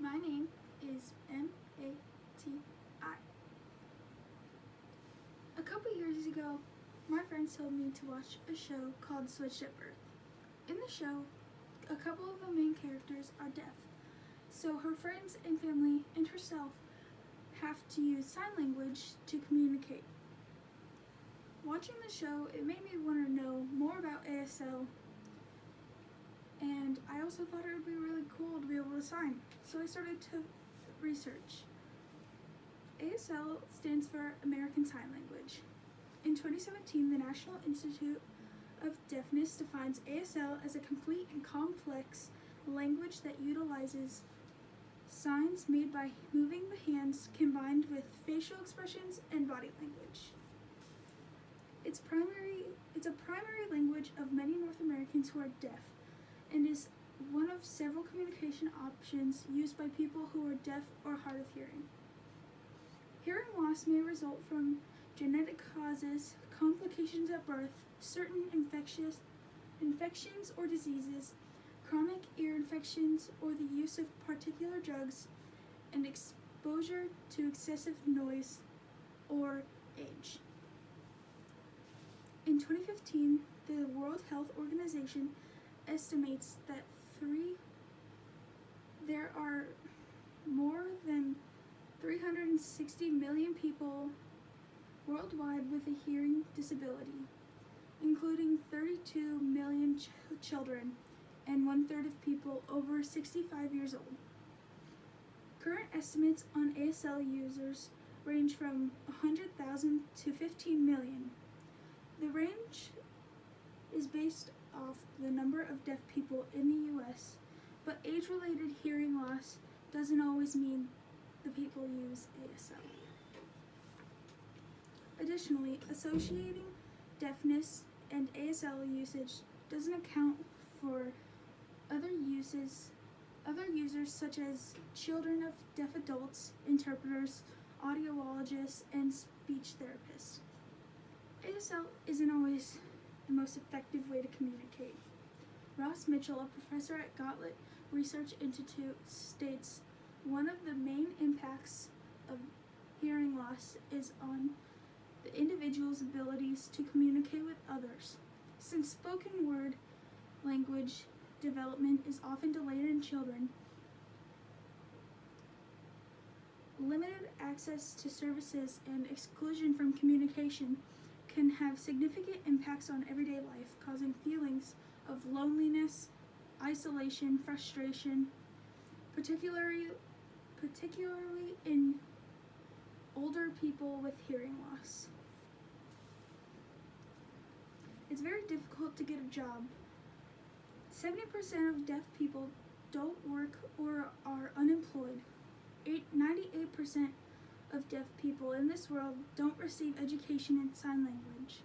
My name is M-A-T-I. A couple years ago, my friends told me to watch a show called Switched at Birth. In the show, a couple of the main characters are deaf, so her friends and family and herself have to use sign language to communicate. Watching the show, it made me want to know more about ASL, and I also thought it would be really cool to be able to sign, so I started to research. ASL stands for American Sign Language. In 2017, the National Institute of Deafness defines ASL as a complete and complex language that utilizes signs made by moving the hands combined with facial expressions and body language. It's a primary language of many North Americans who are deaf and is one of several communication options used by people who are deaf or hard of hearing. Hearing loss may result from genetic causes, complications at birth, certain infections or diseases, chronic ear infections, or the use of particular drugs, and exposure to excessive noise or age. In 2015, the World Health Organization estimates that there are more than 360 million people worldwide with a hearing disability, including 32 million children and 1/3 of people over 65 years old. Current estimates on ASL users range from 100,000 to 15 million. The range is based off the number of deaf people in the U.S., but age-related hearing loss doesn't always mean the people use ASL. Additionally, associating deafness and ASL usage doesn't account for other users such as children of deaf adults, interpreters, audiologists, and speech therapists. ASL isn't always the most effective way to communicate. Ross Mitchell, a professor at Gottlieb Research Institute, states one of the main impacts of hearing loss is on the individual's abilities to communicate with others. Since spoken word language development is often delayed in children, limited access to services and exclusion from communication can have significant impacts on everyday life, causing feelings of loneliness, isolation, frustration, particularly in older people with hearing loss. It's very difficult to get a job. 70% of deaf people don't work or are unemployed. 98% of deaf people in this world don't receive education in sign language.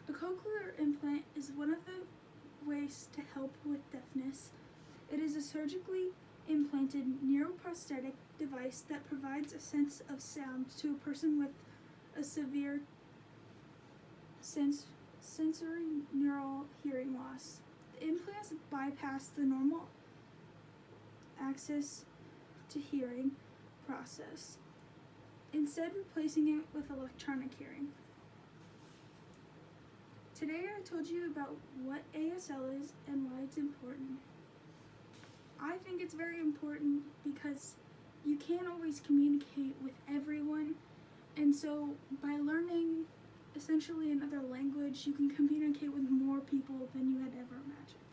A cochlear implant is one of the ways to help with deafness. It is a surgically implanted neuroprosthetic device that provides a sense of sound to a person with a severe sensory neural hearing loss. The implants bypass the normal access to hearing process, instead replacing it with electronic hearing. Today I told you about what ASL is and why it's important. I think it's very important because you can't always communicate with everyone, and so by learning essentially another language, you can communicate with more people than you had ever imagined.